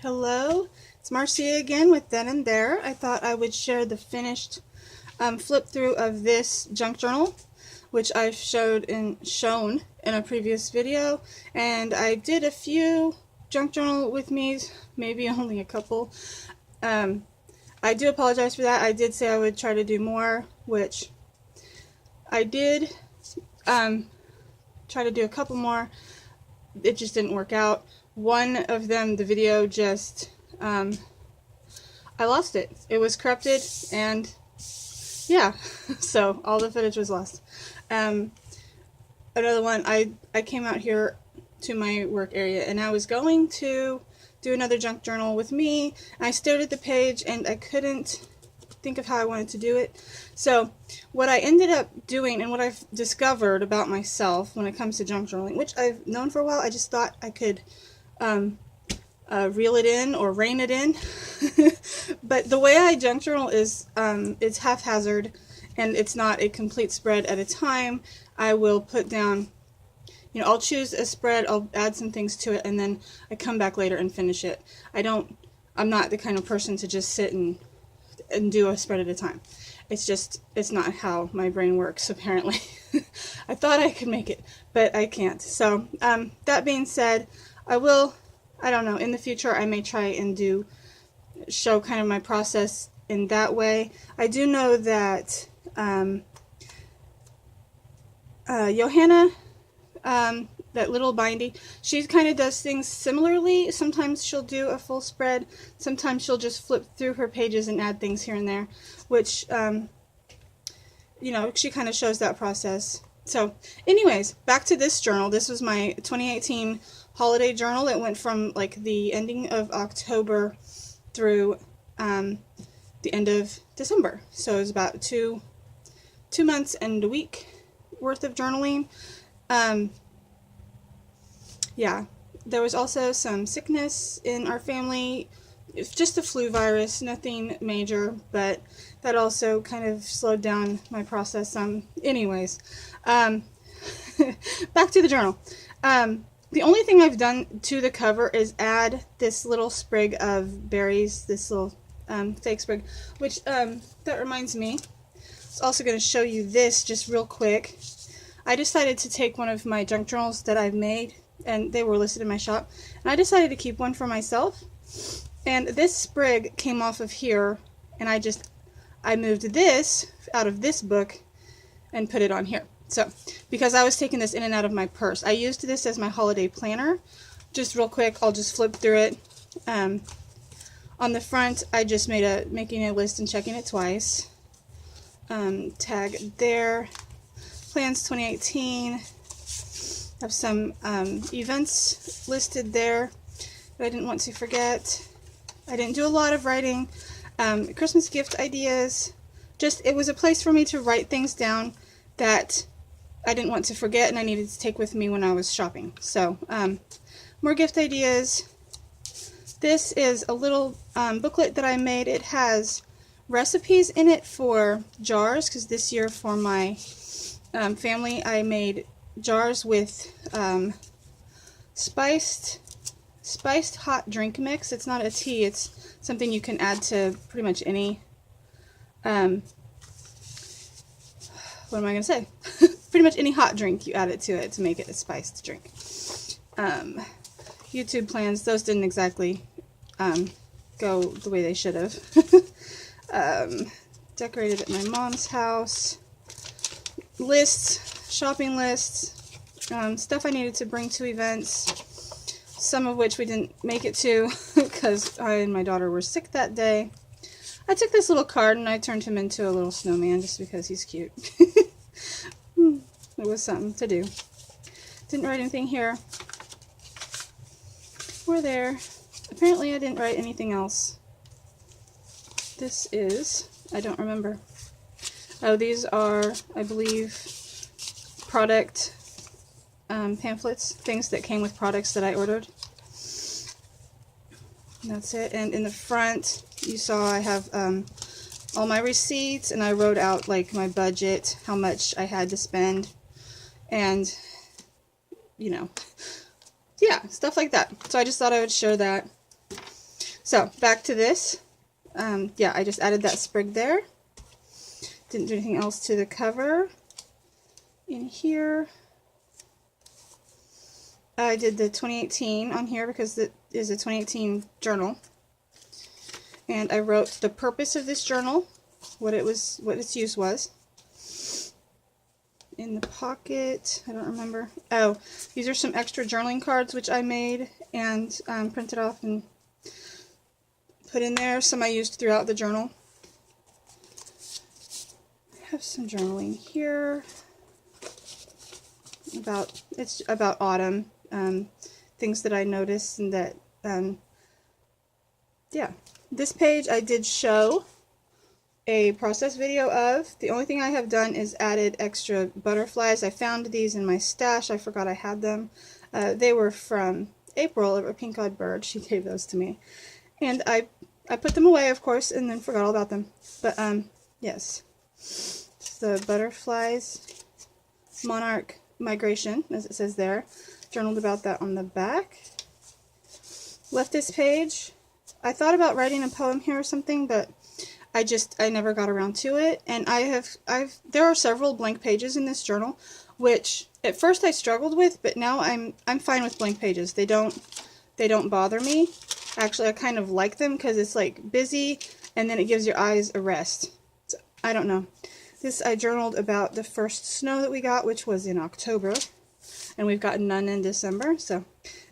Hello, it's Marcia again with Then and There. I thought I would share the finished flip through of this junk journal, which I've shown in a previous video, and I did a few junk journal with me, maybe only a couple. I do apologize for that. I did say I would try to do more, which I did try to do a couple more. It just didn't work out. One of them, the video just, I lost it. It was corrupted, and yeah, so all the footage was lost. Another one, I came out here to my work area, and I was going to do another junk journal with me. I stared at the page, and I couldn't think of how I wanted to do it. So what I ended up doing, and what I've discovered about myself when it comes to junk journaling, which I've known for a while, I just thought I could reel it in or rein it in. But the way I junk journal is it's haphazard, and it's not a complete spread at a time. I will put down, I'll choose a spread, I'll add some things to it, and then I come back later and finish it. I'm not the kind of person to just sit and do a spread at a time. It's not how my brain works, apparently. I thought I could make it, but I can't. So, that being said, I don't know, in the future I may try and show kind of my process in that way. I do know that Johanna, that little bindy, she kind of does things similarly. Sometimes she'll do a full spread, sometimes she'll just flip through her pages and add things here and there, which, she kind of shows that process. So anyways, back to this journal. This was my 2018 holiday journal. It went from like the ending of October through the end of December. So it was about two months and a week worth of journaling. Yeah, there was also some sickness in our family. It's just a flu virus, nothing major, but that also kind of slowed down my process some. Anyways, back to the journal. The only thing I've done to the cover is add this little sprig of berries, this little fake sprig, which, that reminds me, I was also going to show you this just real quick. I decided to take one of my junk journals that I've made, and they were listed in my shop, and I decided to keep one for myself. And this sprig came off of here, and I moved this out of this book and put it on here. So, because I was taking this in and out of my purse, I used this as my holiday planner. Just real quick, I'll just flip through it. On the front, I just making a list and checking it twice. Tag there. Plans 2018. Have some events listed there that I didn't want to forget. I didn't do a lot of writing. Christmas gift ideas. It was a place for me to write things down that I didn't want to forget and I needed to take with me when I was shopping. So, more gift ideas. This is a little booklet that I made. It has recipes in it for jars, because this year for my family I made jars with spiced hot drink mix. It's not a tea, it's something you can add to pretty much any, what am I going to say? Pretty much any hot drink, you add it to it to make it a spiced drink. YouTube plans, those didn't exactly go the way they should have. Decorated at my mom's house. Lists, shopping lists, stuff I needed to bring to events, some of which we didn't make it to because I and my daughter were sick that day. I took this little card and I turned him into a little snowman just because he's cute. It was something to do. Didn't write anything here or there. Apparently I didn't write anything else. This is, I don't remember. Oh, these are, I believe, product pamphlets, things that came with products that I ordered. And that's it. And in the front, you saw I have all my receipts, and I wrote out like my budget, how much I had to spend, and yeah, stuff like that. So I just thought I would share that. So back to this. Yeah, I just added that sprig there. Didn't do anything else to the cover. In here, I did the 2018 on here because it is a 2018 journal. And I wrote the purpose of this journal, what its use was. In the pocket, I don't remember. Oh, these are some extra journaling cards which I made and printed off and put in there. Some I used throughout the journal. I have some journaling here. It's about autumn, things that I noticed and that, yeah. This page I did show a process video of. The only thing I have done is added extra butterflies. I found these in my stash. I forgot I had them. They were from April, a pink eyed bird. She gave those to me. And I put them away, of course, and then forgot all about them. But, yes. The butterflies, monarch migration, as it says there. Journaled about that on the back. Left this page. I thought about writing a poem here or something, but I never got around to it. And there are several blank pages in this journal, which at first I struggled with, but now I'm fine with blank pages. They don't bother me. Actually, I kind of like them because it's like busy, and then it gives your eyes a rest. So, I don't know. This I journaled about the first snow that we got, which was in October, and we've gotten none in December, so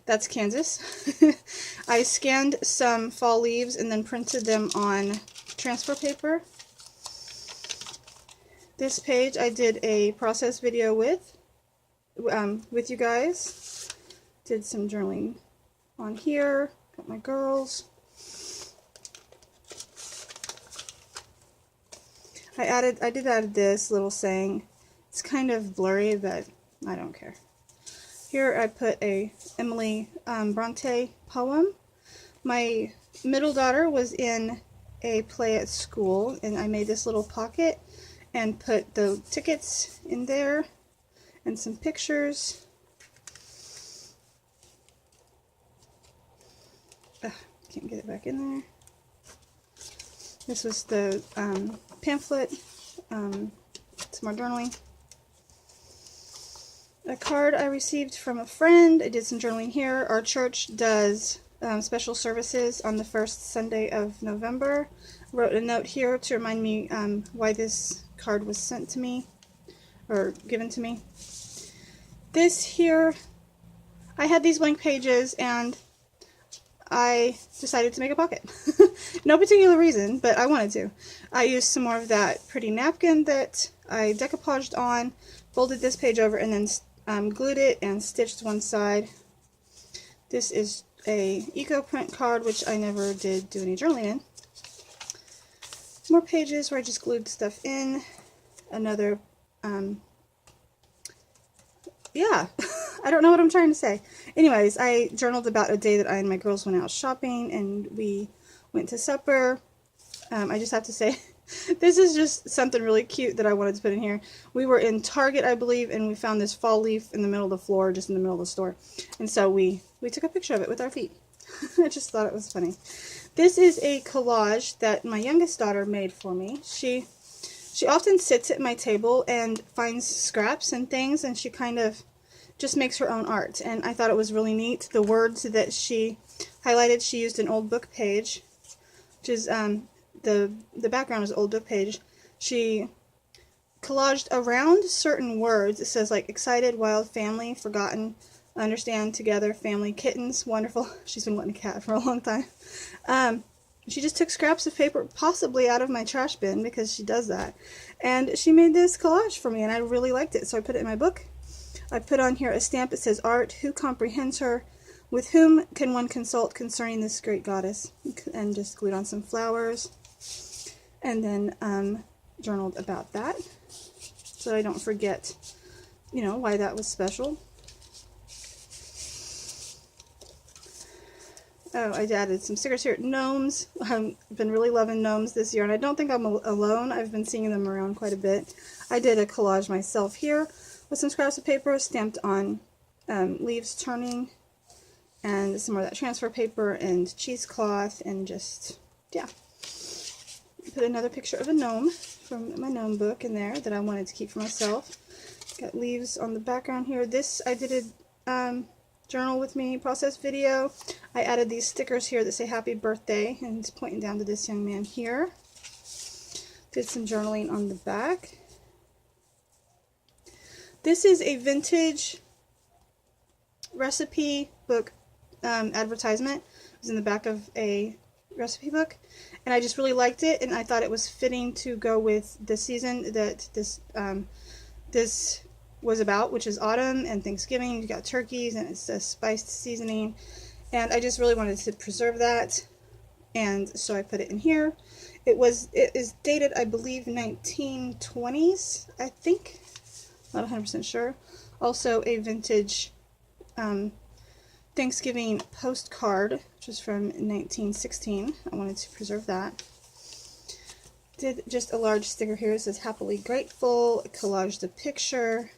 that's Kansas. I scanned some fall leaves and then printed them on transfer paper. This page I did a process video with you guys. Did some journaling on here. Got my girls. I did add this little saying. It's kind of blurry, but I don't care. Here I put a Emily Bronte poem. My middle daughter was in a play at school, and I made this little pocket and put the tickets in there and some pictures. Can't get it back in there. This was the pamphlet. Some more journaling. A card I received from a friend. I did some journaling here. Our church does special services on the first Sunday of November. Wrote a note here to remind me why this card was sent to me, or given to me. This here, I had these blank pages and I decided to make a pocket. No particular reason, but I wanted to. I used some more of that pretty napkin that I decoupaged on, folded this page over, and then glued it and stitched one side. This is a eco print card, which I never did do any journaling in. More pages where I just glued stuff in. Another, yeah, I don't know what I'm trying to say. Anyways, I journaled about a day that I and my girls went out shopping, and we went to supper. I just have to say, this is just something really cute that I wanted to put in here. We were in Target, I believe, and we found this fall leaf in the middle of the floor, just in the middle of the store. And so we took a picture of it with our feet. I just thought it was funny. This is a collage that my youngest daughter made for me. She often sits at my table and finds scraps and things, and she kind of just makes her own art. And I thought it was really neat. The words that she highlighted, she used an old book page, which is the background is an old book page. She collaged around certain words. It says like excited, wild, family, forgotten, understand, together, family, kittens, wonderful. She's been wanting a cat for a long time. She just took scraps of paper, possibly out of my trash bin, because she does that. And she made this collage for me, and I really liked it, so I put it in my book. I put on here a stamp that says, Art, who comprehends her? With whom can one consult concerning this great goddess? And just glued on some flowers. And then journaled about that, so I don't forget, why that was special. Oh, I added some stickers here. Gnomes. I've been really loving gnomes this year, and I don't think I'm alone. I've been seeing them around quite a bit. I did a collage myself here with some scraps of paper stamped on leaves turning. and some more of that transfer paper and cheesecloth, and just, yeah. Put another picture of a gnome from my gnome book in there that I wanted to keep for myself. Got leaves on the background here. This, I did a journal with me process video. I added these stickers here that say happy birthday, and it's pointing down to this young man here. Did some journaling on the back. This is a vintage recipe book advertisement. It was in the back of a recipe book, and I just really liked it, and I thought it was fitting to go with the season that this was about, which is autumn and Thanksgiving. You got turkeys, and it's a spiced seasoning, and I just really wanted to preserve that, and so I put it in here. It is dated, I believe, 1920s, I think. Not 100% sure. Also a vintage Thanksgiving postcard, which is from 1916. I wanted to preserve that. Did just a large sticker here. It says happily grateful. Collaged a picture.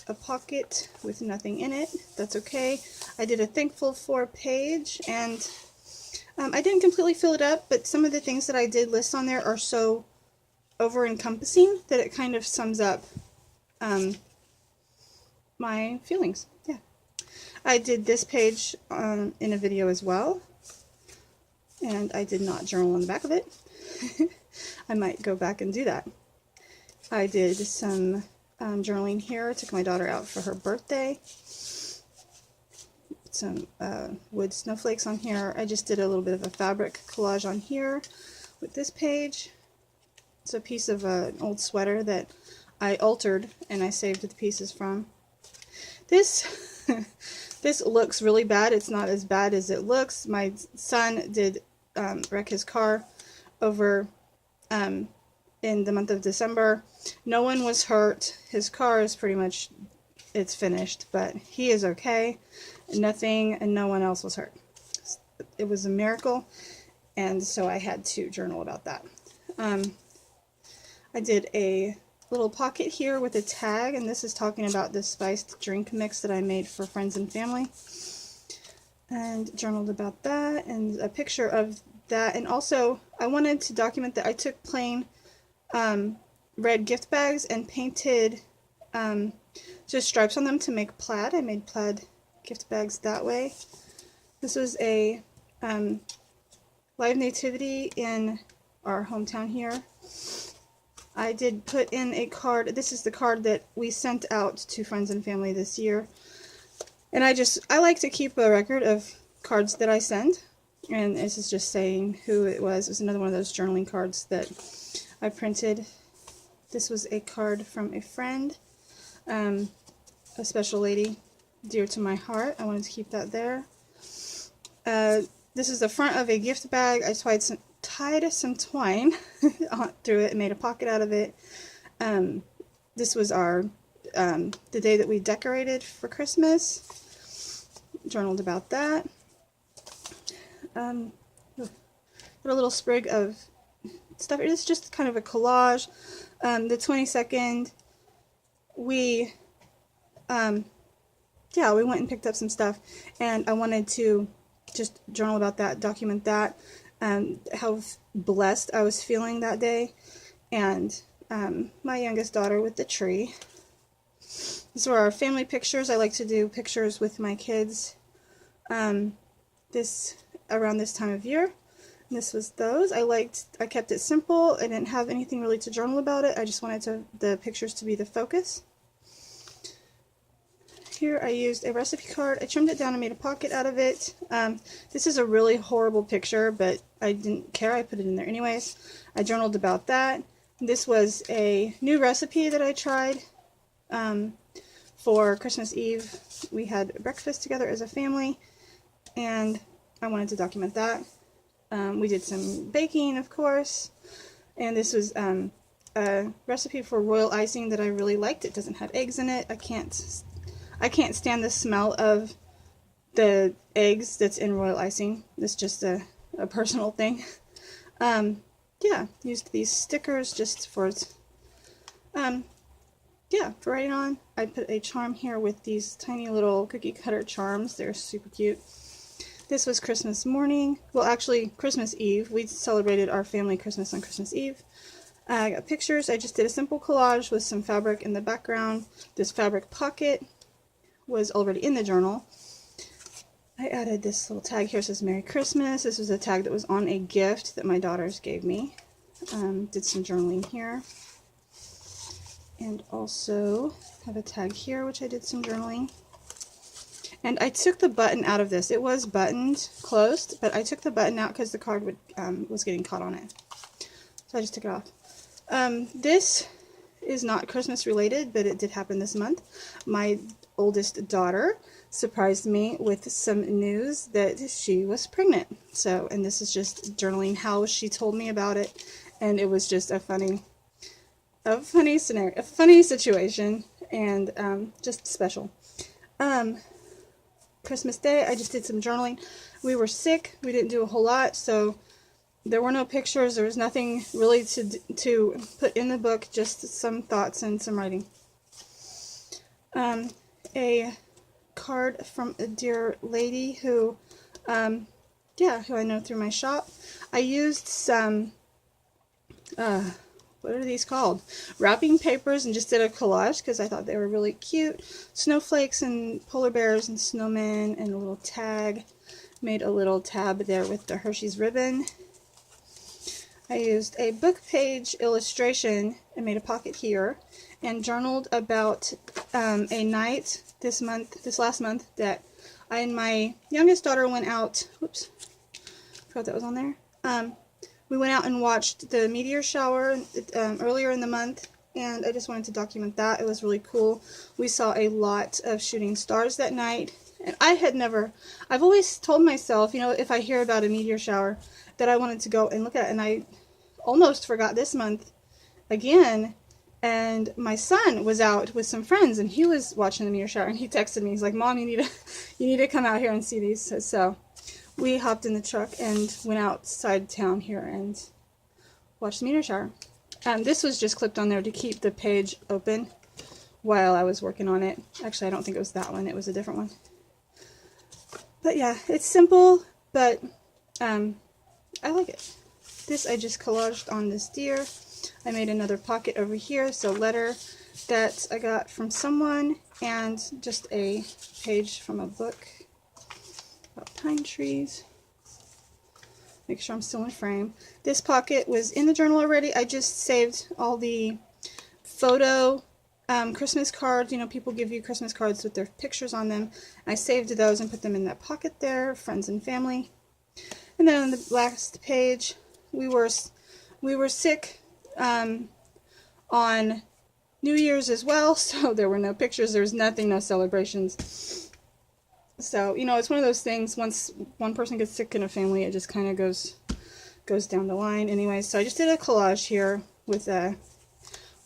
A pocket with nothing in it. That's okay. I did a thankful for page, and I didn't completely fill it up, but some of the things that I did list on there are so over-encompassing that it kind of sums up my feelings. Yeah. I did this page in a video as well, and I did not journal on the back of it. I might go back and do that. I did some journaling here. I took my daughter out for her birthday. Some wood snowflakes on here. I just did a little bit of a fabric collage on here with this page. It's a piece of an old sweater that I altered and I saved the pieces from. This this looks really bad. It's not as bad as it looks. My son did wreck his car over in the month of December. No one was hurt. His car is pretty much, it's finished, but he is okay. Nothing and no one else was hurt. It was a miracle, and so I had to journal about that. I did a little pocket here with a tag, and this is talking about the spiced drink mix that I made for friends and family, and journaled about that, and a picture of that. And also I wanted to document that I took plain red gift bags and painted just stripes on them to make plaid. I made plaid gift bags that way. This was a live nativity in our hometown here. I did put in a card. This is the card that we sent out to friends and family this year. And I like to keep a record of cards that I send. And this is just saying who it was. It was another one of those journaling cards that I printed. This was a card from a friend, a special lady dear to my heart. I wanted to keep that there. This is the front of a gift bag. I tied some twine through it and made a pocket out of it. This was the day that we decorated for Christmas. Journaled about that. Put a little sprig of stuff. It's just kind of a collage. The 22nd, we went and picked up some stuff, and I wanted to just journal about that, document that, how blessed I was feeling that day, and my youngest daughter with the tree. These were our family pictures. I like to do pictures with my kids around this time of year. And this was those. I kept it simple. I didn't have anything really to journal about it. I just wanted the pictures to be the focus. Here I used a recipe card. I trimmed it down and made a pocket out of it. This is a really horrible picture, but I didn't care. I put it in there anyways. I journaled about that. This was a new recipe that I tried for Christmas Eve. We had breakfast together as a family, and I wanted to document that. We did some baking, of course, and this was a recipe for royal icing that I really liked. It doesn't have eggs in it. I can't stand the smell of the eggs that's in royal icing. It's just a personal thing. Yeah, used these stickers just for yeah, for writing on. I put a charm here with these tiny little cookie cutter charms. They're super cute. This was Christmas morning. Well, actually, Christmas Eve. We celebrated our family Christmas on Christmas Eve. I got pictures. I just did a simple collage with some fabric in the background. This fabric pocket was already in the journal. I added this little tag here. It says Merry Christmas. This was a tag that was on a gift that my daughters gave me. Did some journaling here. And also have a tag here, which I did some journaling. And I took the button out of this. It was buttoned closed, but I took the button out because the card was getting caught on it. So I just took it off. This is not Christmas related, but it did happen this month. My oldest daughter surprised me with some news that she was pregnant. So, and this is just journaling how she told me about it, and it was just a funny scenario, a funny situation, and just special. Christmas Day, I just did some journaling. We were sick. We didn't do a whole lot, so there were no pictures. There was nothing really to put in the book, just some thoughts and some writing. A card from a dear lady who, who I know through my shop. I used some, what are these called? Wrapping papers, and just did a collage because I thought they were really cute. Snowflakes and polar bears and snowmen and a little tag. Made a little tab there with the Hershey's ribbon. I used a book page illustration and made a pocket here and journaled about a night this last month that I and my youngest daughter went out. Whoops, forgot that was on there. We went out and watched the meteor shower earlier in the month, and I just wanted to document that. It was really cool. We saw a lot of shooting stars that night, and I've always told myself, you know, if I hear about a meteor shower, that I wanted to go and look at it, and I almost forgot this month again. And my son was out with some friends, and he was watching the meteor shower, and he texted me. He's like, "Mom, you need to come out here and see these." So we hopped in the truck and went outside town here and watched the meteor shower. This was just clipped on there to keep the page open while I was working on it. Actually, I don't think it was that one. It was a different one. But yeah, it's simple, but I like it. This I just collaged on this deer. I made another pocket over here, so letter that I got from someone, and just a page from a book about pine trees. Make sure I'm still in frame. This pocket was in the journal already. I just saved all the photo Christmas cards. You know, people give you Christmas cards with their pictures on them. I saved those and put them in that pocket there, friends and family. And then on the last page, we were sick on New Year's as well, so there were no pictures, there was nothing, no celebrations. So, you know, it's one of those things, once one person gets sick in a family, it just kind of goes down the line. Anyway, so I just did a collage here with a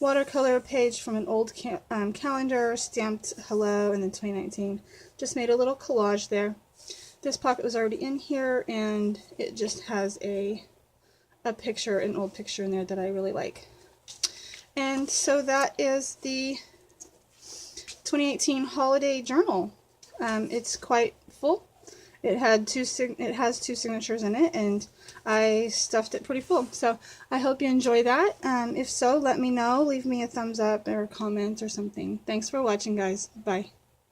watercolor page from an old calendar, stamped hello, and then 2019. Just made a little collage there. This pocket was already in here, and it just has a picture, an old picture in there that I really like. And so that is the 2018 holiday journal. It's quite full. It has two signatures in it, and I stuffed it pretty full. So I hope you enjoy that. If so, let me know. Leave me a thumbs up or a comment or something. Thanks for watching, guys. Bye.